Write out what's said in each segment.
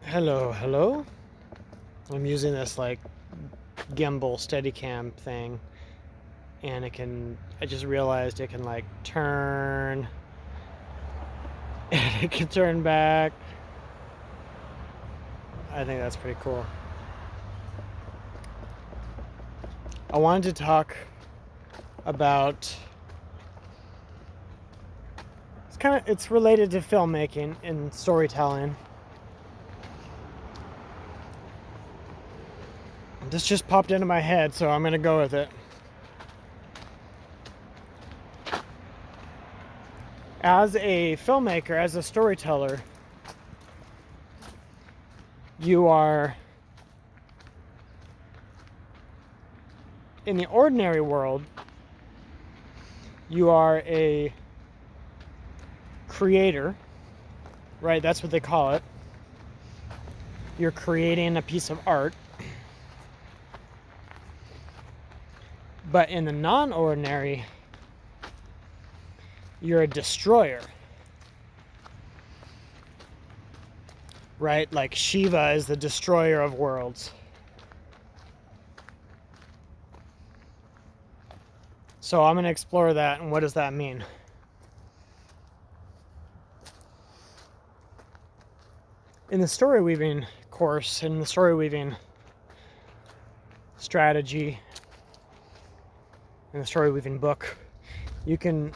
Hello. I'm using this like gimbal Steadicam thing, and I just realized it can like turn, and it can turn back. I think that's pretty cool. I wanted to talk about, it's related to filmmaking and storytelling. This just popped into my head, so I'm gonna go with it. As a filmmaker, as a storyteller, you are, in the ordinary world, you are a creator, right? That's what they call it. You're creating a piece of art. But in the non-ordinary, you're a destroyer, right? Like Shiva is the destroyer of worlds. So I'm going to explore that, and what does that mean? In the story weaving course, in the story weaving strategy, in the story weaving book, you can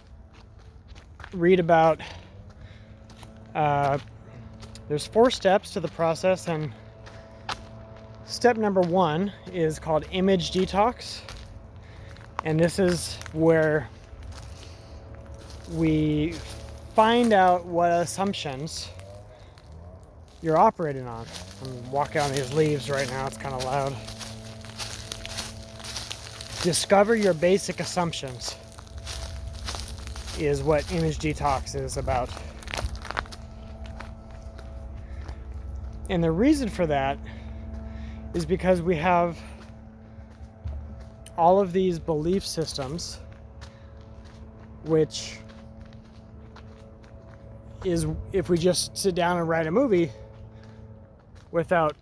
read about, there's 4 steps to the process, and step number 1 is called image detox. And this is where we find out what assumptions you're operating on. I'm walking on these leaves right now, it's kind of loud. Discover your basic assumptions is what image detox is about. And the reason for that is because we have all of these belief systems, which is, if we just sit down and write a movie without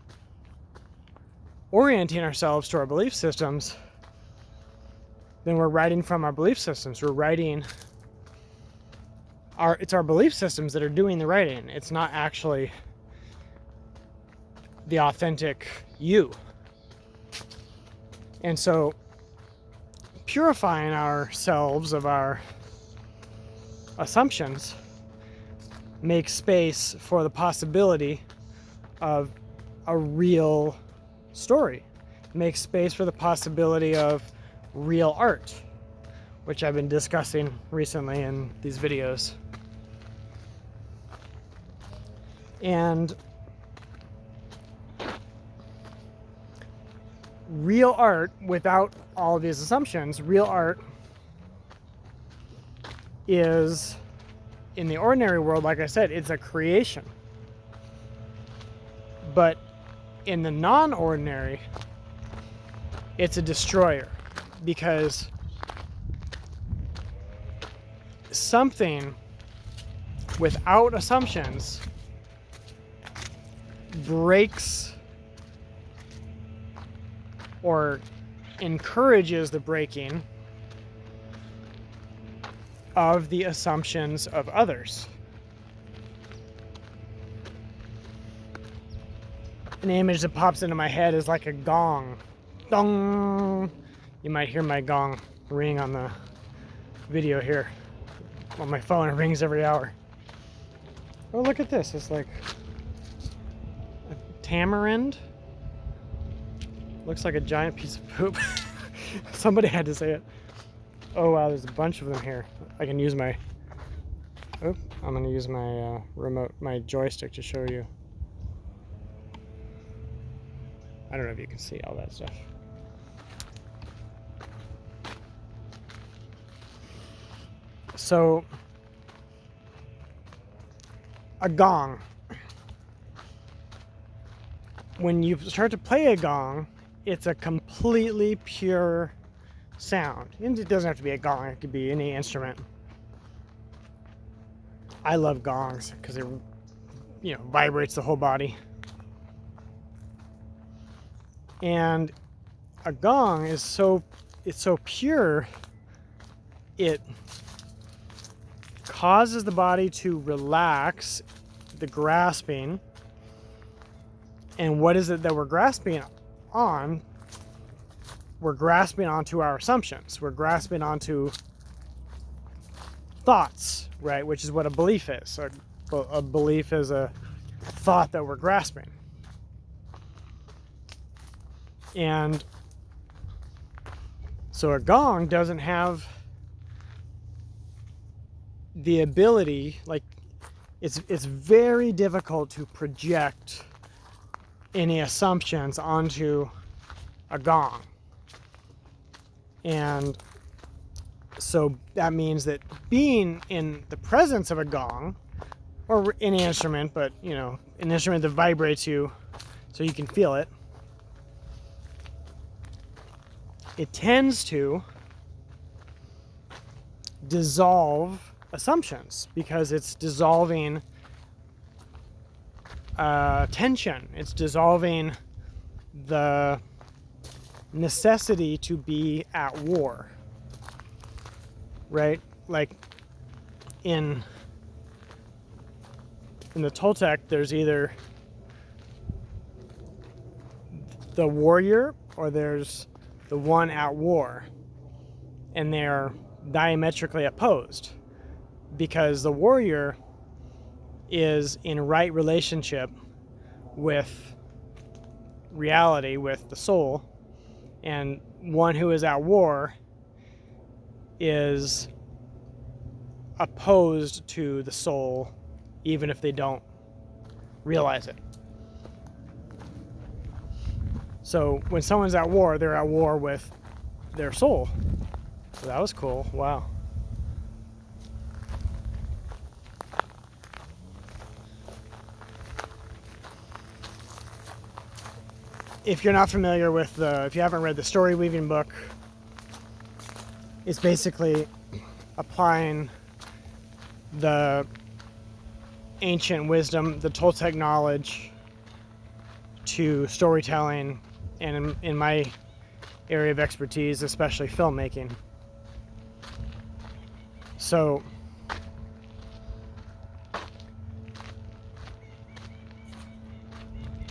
orienting ourselves to our belief systems, then we're writing from our belief systems. We're writing it's our belief systems that are doing the writing. It's not actually the authentic you. And so purifying ourselves of our assumptions makes space for the possibility of a real story. Makes space for the possibility of real art, which I've been discussing recently in these videos. And real art, without all of these assumptions, real art is, in the ordinary world, like I said, it's a creation. But in the non-ordinary, it's a destroyer, because something without assumptions breaks or encourages the breaking of the assumptions of others. An image that pops into my head is like a gong. Dong! You might hear my gong ring on the video here. On my phone, it rings every hour. Oh, look at this. It's like a tamarind. Looks like a giant piece of poop. Somebody had to say it. Oh wow, there's a bunch of them here. I can use my, I'm gonna use my remote, my joystick to show you. I don't know if you can see all that stuff. So, a gong. When you start to play a gong, it's a completely pure sound. And it doesn't have to be a gong, it could be any instrument. I love gongs because it, vibrates the whole body. And a gong is so pure, it causes the body to relax the grasping. And what is it that we're grasping on? We're grasping onto our assumptions. We're grasping onto thoughts, right? Which is what a belief is. A belief is a thought that we're grasping. And so a gong doesn't have the ability, like it's very difficult to project any assumptions onto a gong. And so that means that being in the presence of a gong, or any instrument, but you know, an instrument that vibrates you so you can feel it, it tends to dissolve assumptions because it's dissolving tension. It's dissolving the necessity to be at war, right? Like in the Toltec, there's either the warrior or there's the one at war, and they're diametrically opposed because the warrior is in right relationship with reality, with the soul, and one who is at war is opposed to the soul even if they don't realize it. So when someone's at war, they're at war with their soul. So that was cool. Wow. If you're not familiar with if you haven't read the Story Weaving book, it's basically applying the ancient wisdom, the Toltec knowledge, to storytelling, and in my area of expertise, especially filmmaking. So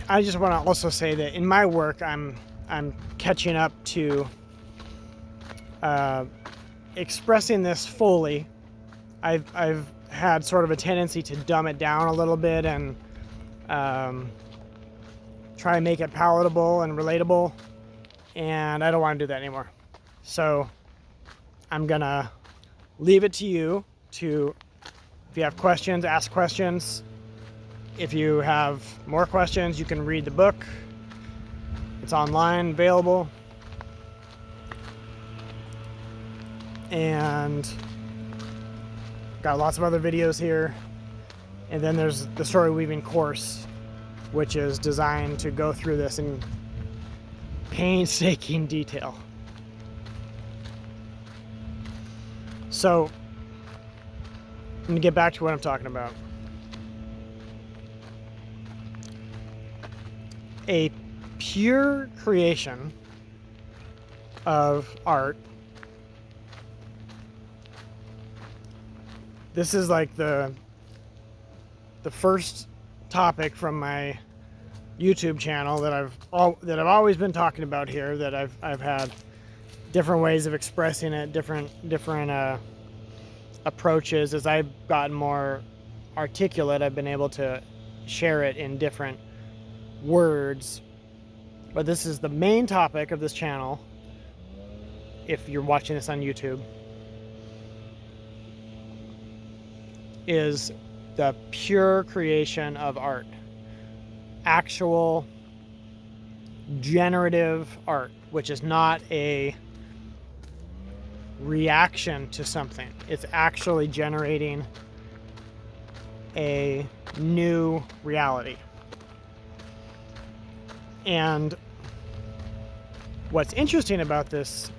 I just want to also say that in my work, I'm catching up to expressing this fully. I've had sort of a tendency to dumb it down a little bit and try and make it palatable and relatable, and I don't want to do that anymore. So I'm gonna leave it to you to, if you have questions, ask questions. If you have more questions, you can read the book. It's online, available. And got lots of other videos here. And then there's the Story Weaving course, which is designed to go through this in painstaking detail. So I'm gonna get back to what I'm talking about. A pure creation of art. This is like the first topic from my YouTube channel that I've always been talking about here, that I've had different ways of expressing it, different approaches. As I've gotten more articulate, I've been able to share it in different words. But this is the main topic of this channel, if you're watching this on YouTube, is the pure creation of art. Actual generative art, which is not a reaction to something. It's actually generating a new reality. And what's interesting about this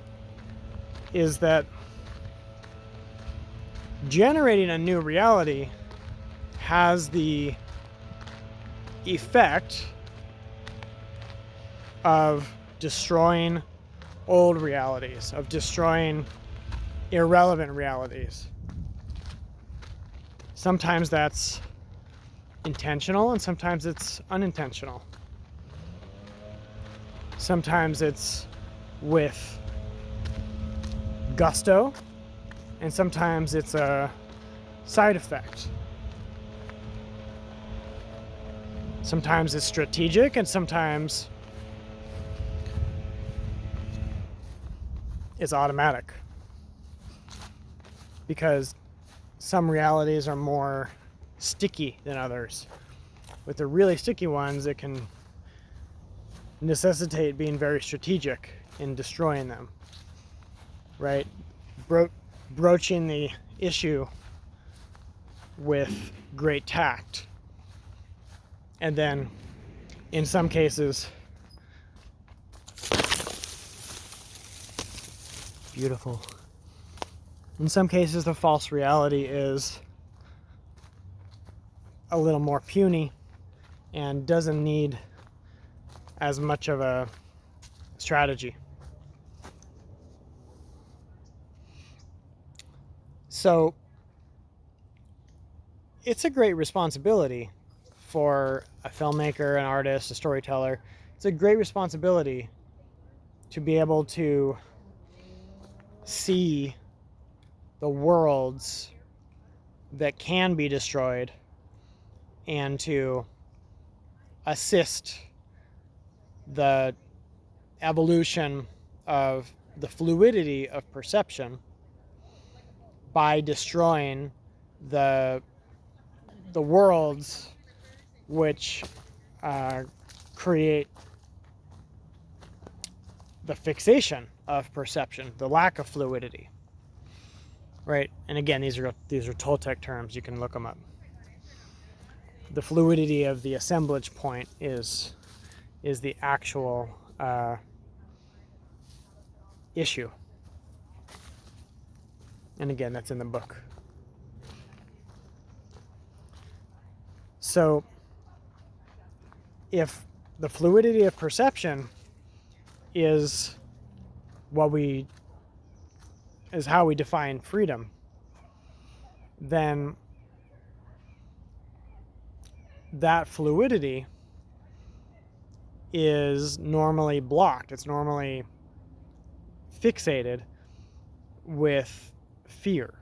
is that generating a new reality has the effect of destroying old realities, of destroying irrelevant realities. Sometimes that's intentional and sometimes it's unintentional. Sometimes it's with gusto and sometimes it's a side effect. Sometimes it's strategic and sometimes it's automatic. Because some realities are more sticky than others. With the really sticky ones, it can necessitate being very strategic in destroying them, right? Broaching the issue with great tact. And then, in some cases, beautiful. In some cases, the false reality is a little more puny and doesn't need as much of a strategy. So, it's a great responsibility for a filmmaker, an artist, a storyteller. It's a great responsibility to be able to see the worlds that can be destroyed and to assist the evolution of the fluidity of perception by destroying the worlds which create the fixation of perception, the lack of fluidity. Right, and again, these are Toltec terms. You can look them up. The fluidity of the assemblage point is the actual issue. And again, that's in the book. So, if the fluidity of perception is how we define freedom, then that fluidity is normally blocked. It's normally fixated with fear,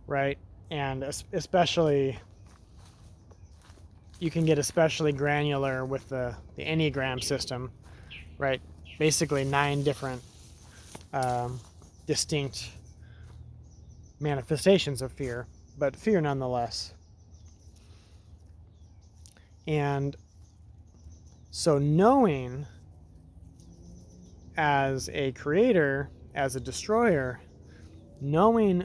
right? And especially, you can get especially granular with the Enneagram system, right? Basically 9 different distinct manifestations of fear, but fear nonetheless. And so knowing as a creator, as a destroyer, knowing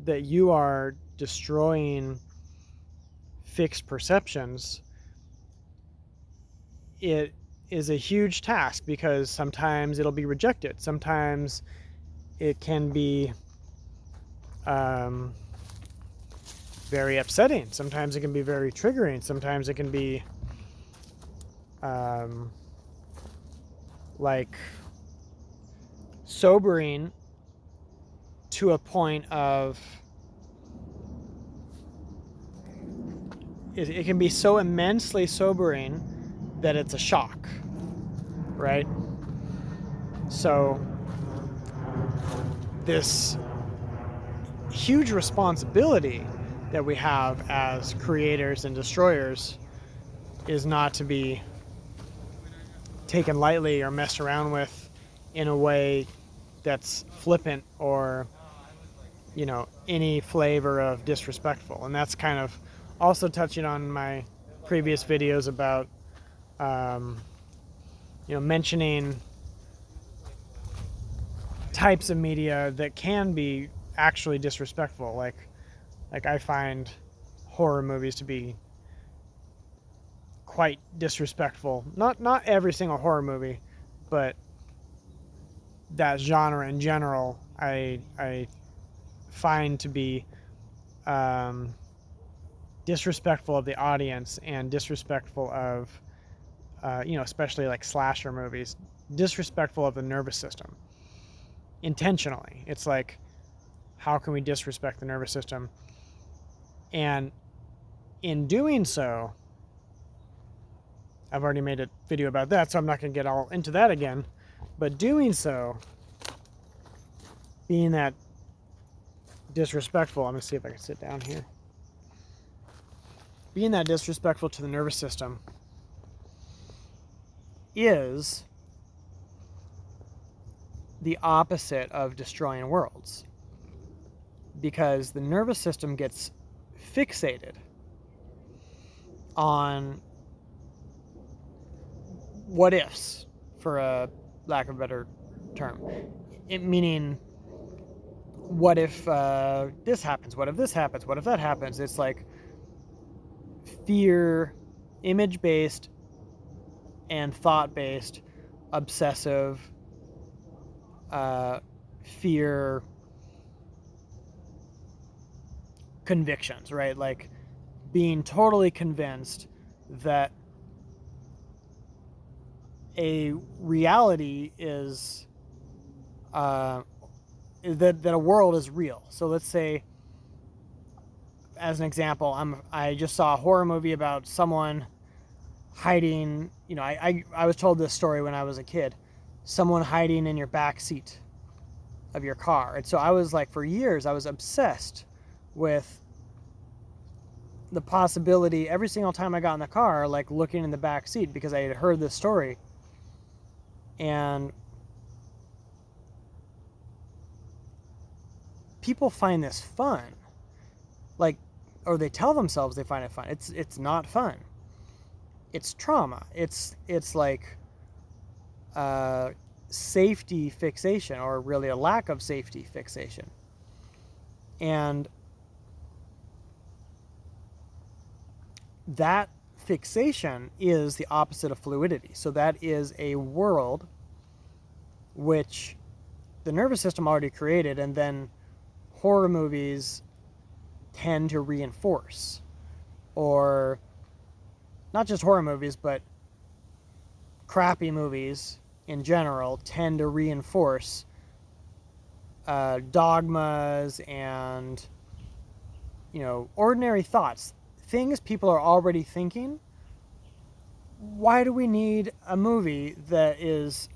that you are destroying fixed perceptions, it is a huge task because sometimes it'll be rejected. Sometimes it can be very upsetting. Sometimes it can be very triggering. Sometimes it can be like sobering to a point of it can be so immensely sobering that it's a shock, right? So this huge responsibility that we have as creators and destroyers is not to be taken lightly or messed around with in a way that's flippant or, you know, any flavor of disrespectful. And that's kind of also touching on my previous videos about mentioning types of media that can be actually disrespectful. Like I find horror movies to be quite disrespectful. Not every single horror movie, but that genre in general, I find to be disrespectful of the audience and disrespectful of especially like slasher movies, disrespectful of the nervous system intentionally. It's like, how can we disrespect the nervous system? And in doing so, I've already made a video about that, so I'm not going to get all into that again. But doing so, being that disrespectful, I'm going to see if I can sit down here. Being that disrespectful to the nervous system is the opposite of destroying worlds, because the nervous system gets fixated on what ifs, for a lack of a better term. Meaning, what if this happens? What if this happens? What if that happens? It's like fear, image-based and thought-based, obsessive fear convictions, right? Like being totally convinced that a reality is that a world is real. So let's say, as an example, I just saw a horror movie about someone hiding. I was told this story when I was a kid. Someone hiding in your back seat of your car. And so I was like, for years, I was obsessed with the possibility every single time I got in the car, like looking in the back seat, because I had heard this story. And people find this fun, like, or they tell themselves they find it fun. It's not fun. It's trauma. It's like safety fixation, or really a lack of safety fixation. And that fixation is the opposite of fluidity. So that is a world which the nervous system already created, and then horror movies tend to reinforce. Or not just horror movies, but crappy movies in general tend to reinforce dogmas and, ordinary thoughts, things people are already thinking. Why do we need a movie that is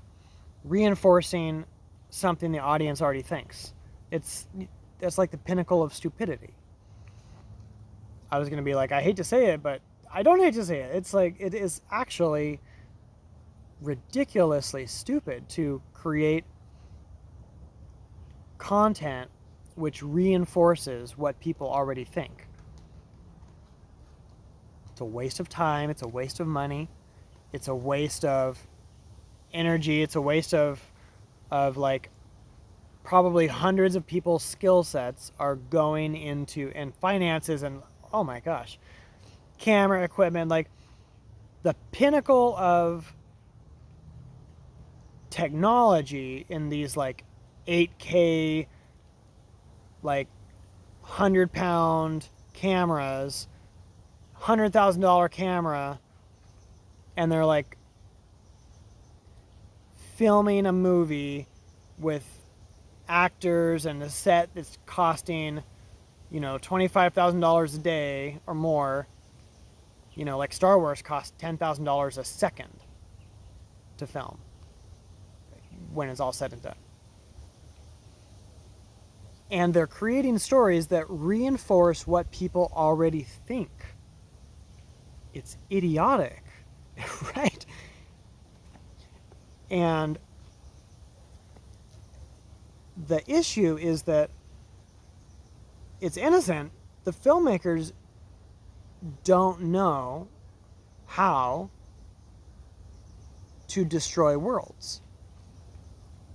reinforcing something the audience already thinks? That's like the pinnacle of stupidity. I was going to be like, I hate to say it, but I don't hate to say it. It's like, it is actually ridiculously stupid to create content which reinforces what people already think. It's a waste of time. It's a waste of money. It's a waste of energy. It's a waste of like probably hundreds of people's skill sets are going into, and finances, and oh my gosh, camera equipment, like the pinnacle of technology in these like 8K, like 100-pound cameras, $100,000 camera, and they're like filming a movie with actors and a set that's costing, $25,000 a day or more. Like Star Wars costs $10,000 a second to film when it's all said and done. And they're creating stories that reinforce what people already think. It's idiotic, right? And the issue is that it's innocent. The filmmakers don't know how to destroy worlds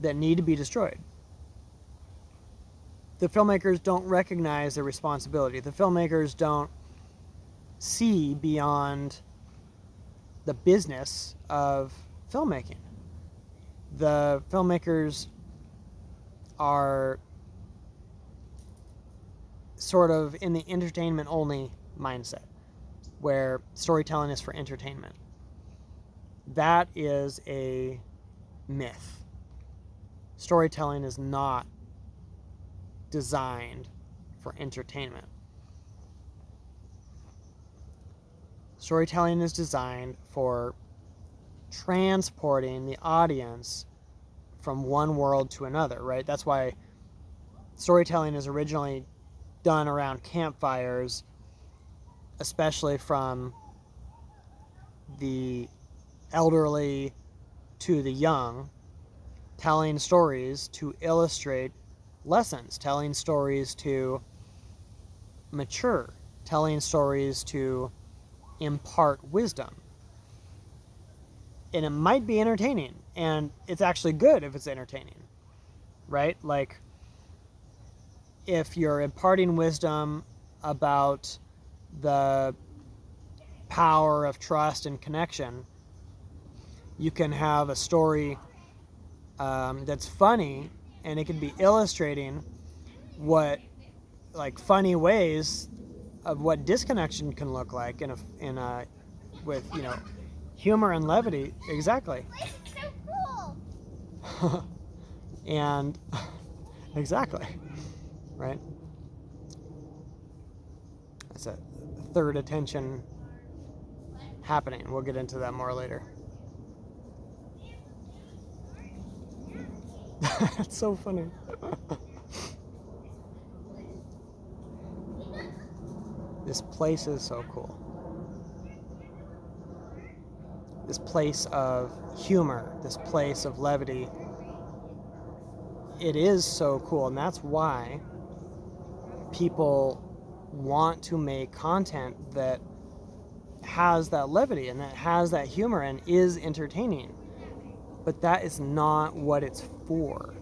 that need to be destroyed. The filmmakers don't recognize their responsibility. The filmmakers don't see beyond the business of filmmaking. The filmmakers are sort of in the entertainment only mindset, where storytelling is for entertainment. That is a myth. Storytelling is not designed for entertainment. Storytelling is designed for transporting the audience from one world to another, right? That's why storytelling is originally done around campfires, especially from the elderly to the young, telling stories to illustrate lessons, telling stories to mature, telling stories to impart wisdom. And it might be entertaining, and it's actually good if it's entertaining, right? Like, if you're imparting wisdom about the power of trust and connection, you can have a story that's funny, and it can be illustrating what, like, funny ways of what disconnection can look like with, you know, humor and levity. Exactly. It's so cool. And exactly, right? That's a third attention happening. We'll get into that more later. It's so funny. This place is so cool. This place of humor, this place of levity. It is so cool, and that's why people want to make content that has that levity and that has that humor and is entertaining. But that is not what it's for,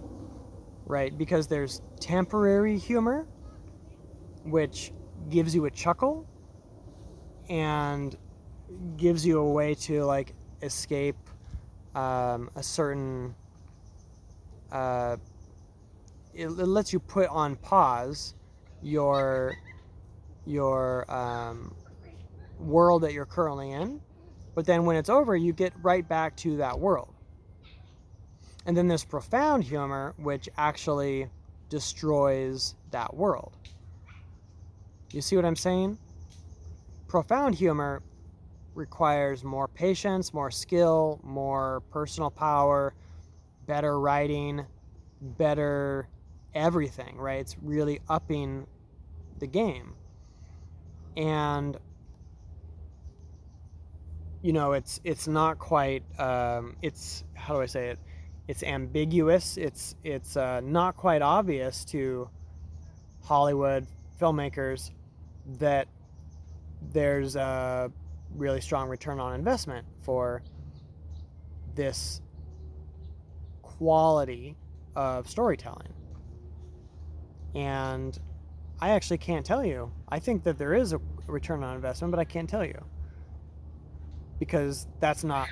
right? Because there's temporary humor, which gives you a chuckle and gives you a way to, like, escape a certain it lets you put on pause your world that you're currently in, but then when it's over, you get right back to that world. And then there's profound humor, which actually destroys that world. You see what I'm saying? Profound humor requires more patience, more skill, more personal power, better writing, better everything, right? It's really upping the game. And, you know, it's not quite, it's, how do I say it? It's ambiguous. It's not quite obvious to Hollywood filmmakers that there's a really strong return on investment for this quality of storytelling. And I actually can't tell you. I think that there is a return on investment, but I can't tell you, because that's not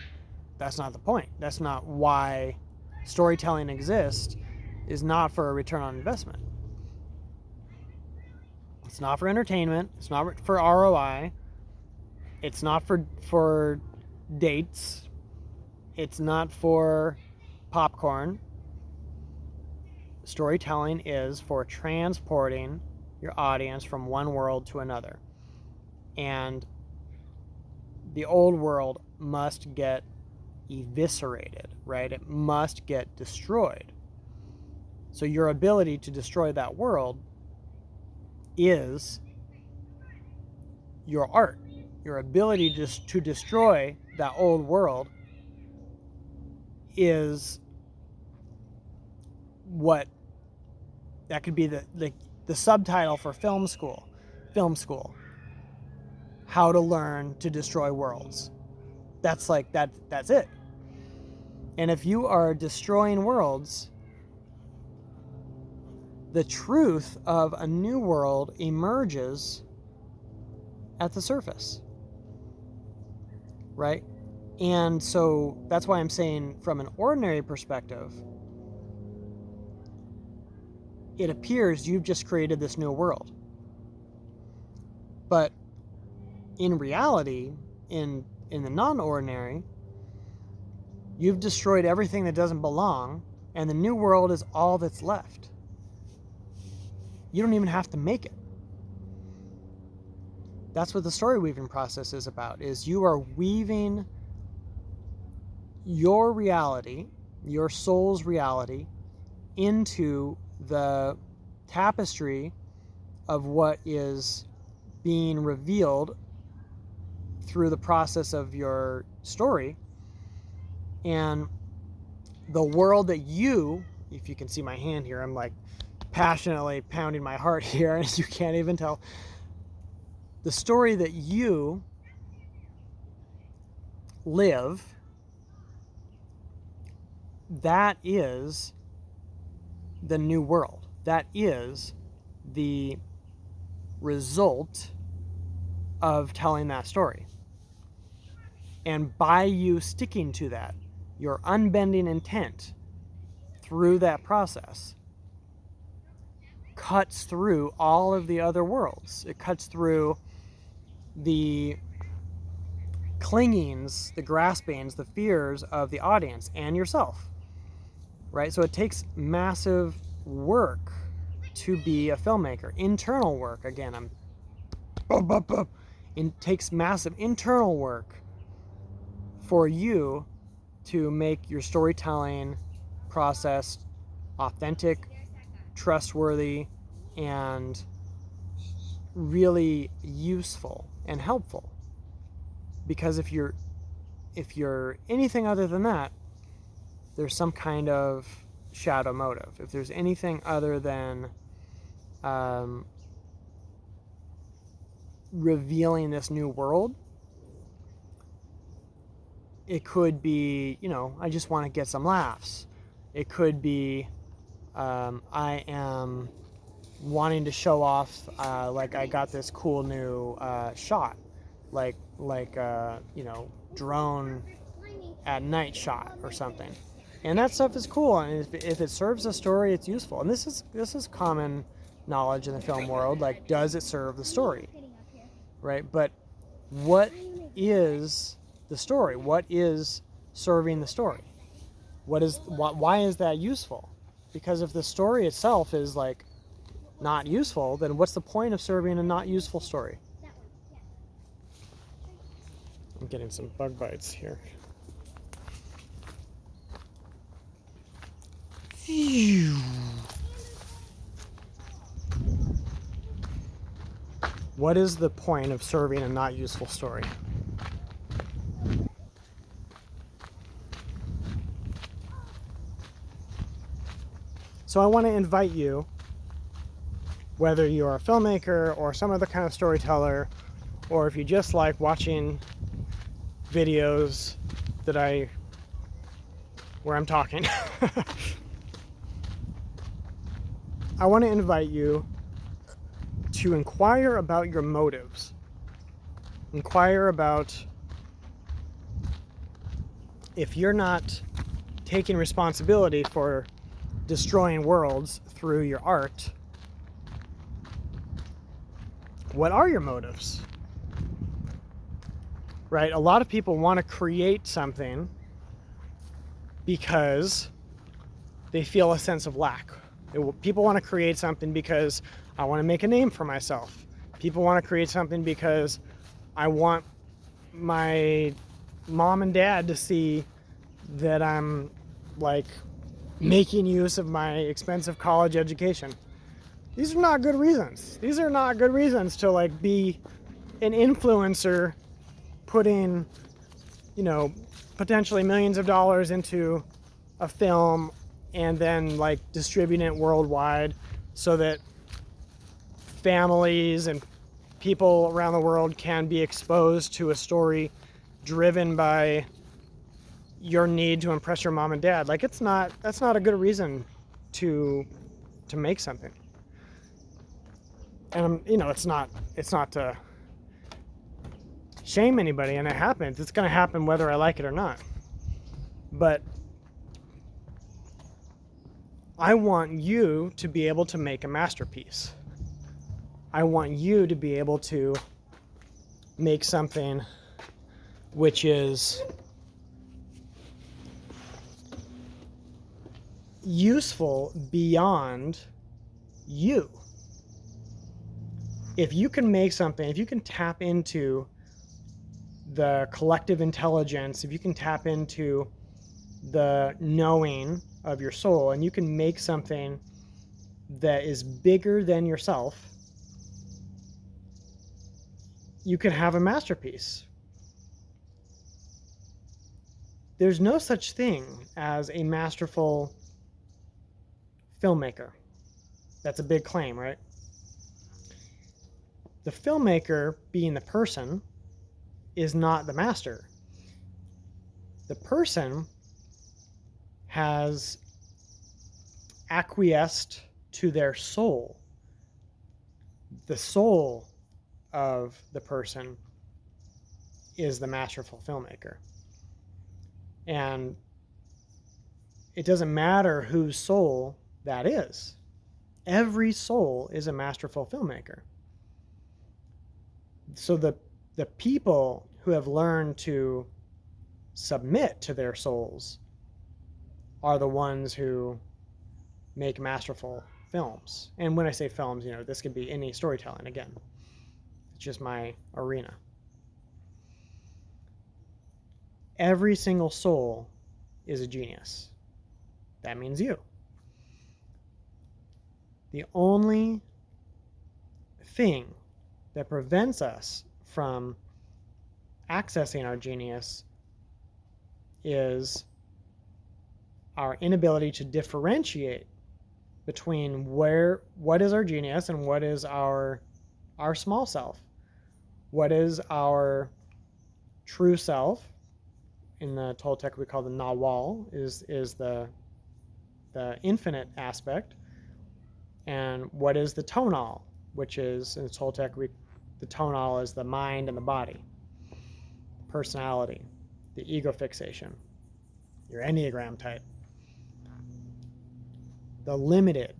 the point. That's not why storytelling exists, is not for a return on investment. It's not for entertainment. It's not for ROI. It's not for dates. It's not for popcorn. Storytelling is for transporting your audience from one world to another. And the old world must get eviscerated, right? It must get destroyed. So your ability to destroy that world is your art. Your ability just to destroy that old world is what that could be the subtitle for film school. How to learn to destroy worlds. That's like that's it. And if you are destroying worlds, the truth of a new world emerges at the surface, right? And so that's why I'm saying, from an ordinary perspective, it appears you've just created this new world. But in reality, in the non-ordinary, You've destroyed everything that doesn't belong, and the new world is all that's left. You don't even have to make it. That's what the story weaving process is about, is you are weaving your reality, your soul's reality, into the tapestry of what is being revealed through the process of your story. And the world that you, if you can see my hand here, I'm like passionately pounding my heart here, and you can't even tell. The story that you live, that is the new world. That is the result of telling that story. And by you sticking to that, your unbending intent through that process cuts through all of the other worlds. It cuts through the clingings, the graspings, the fears of the audience and yourself, right? So it takes massive work to be a filmmaker. Internal work, again, it takes massive internal work for you to make your storytelling process authentic, trustworthy, and really useful and helpful. Because if you're anything other than that, there's some kind of shadow motive. If there's anything other than revealing this new world, it could be, I just want to get some laughs. It could be, I am wanting to show off, like I got this cool new shot, like drone at night shot or something. And that stuff is cool, and if it serves a story, it's useful. And this is common knowledge in the film world. Like, does it serve the story, right? But what is the story? What is serving the story? Why is that useful? Because if the story itself is like not useful, then what's the point of serving a not useful story? I'm getting some bug bites here. What is the point of serving a not useful story? So I want to invite you, whether you're a filmmaker or some other kind of storyteller, or if you just like watching videos where I'm talking, I want to invite you to inquire about your motives. Inquire about, if you're not taking responsibility for destroying worlds through your art, what are your motives? Right? A lot of people want to create something because they feel a sense of lack. People want to create something because I want to make a name for myself. People want to create something because I want my mom and dad to see that I'm like making use of my expensive college education. These are not good reasons. These are not good reasons to like be an influencer putting, potentially millions of dollars into a film and then like distributing it worldwide so that families and people around the world can be exposed to a story driven by your need to impress your mom and dad. Like, that's not a good reason to make something. And it's not to shame anybody, and it happens. It's going to happen whether I like it or not. But I want you to be able to make a masterpiece. I want you to be able to make something which is useful beyond you. If you can make something, if you can tap into the collective intelligence, if you can tap into the knowing of your soul, and you can make something that is bigger than yourself, you can have a masterpiece. There's no such thing as a masterful filmmaker. That's a big claim, right? The filmmaker, being the person, is not the master. The person has acquiesced to their soul. The soul of the person is the masterful filmmaker. And it doesn't matter whose soul that is. Every soul is a masterful filmmaker. So the people who have learned to submit to their souls are the ones who make masterful films. And when I say films, this could be any storytelling. Again, it's just my arena. Every single soul is a genius. That means you. The only thing that prevents us from accessing our genius is our inability to differentiate between what is our genius and what is our small self. What is our true self? In the Toltec we call the Nawal, is the infinite aspect. And what is the tonal, which is in the Toltec the tonal is the mind and the body, personality, the ego fixation, your Enneagram type. The limited.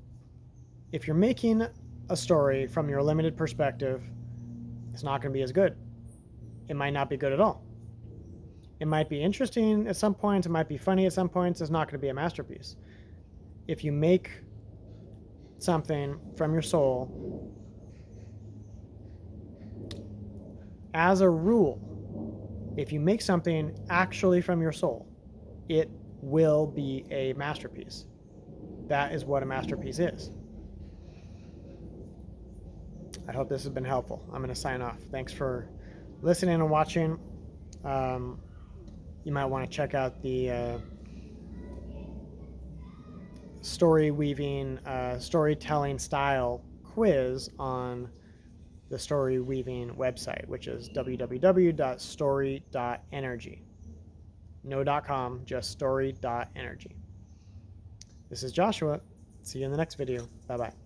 If you're making a story from your limited perspective, it's not going to be as good. It might not be good at all. It might be interesting at some points. It might be funny at some points. It's not going to be a masterpiece. If you make something from your soul, as a rule, if you make something actually from your soul, it will be a masterpiece. That is what a masterpiece is. I hope this has been helpful. I'm going to sign off. Thanks for listening and watching. You might want to check out the storytelling style quiz on the Story Weaving website, which is www.story.energy. No .com, just story.energy. This is Joshua. See you in the next video. Bye-bye.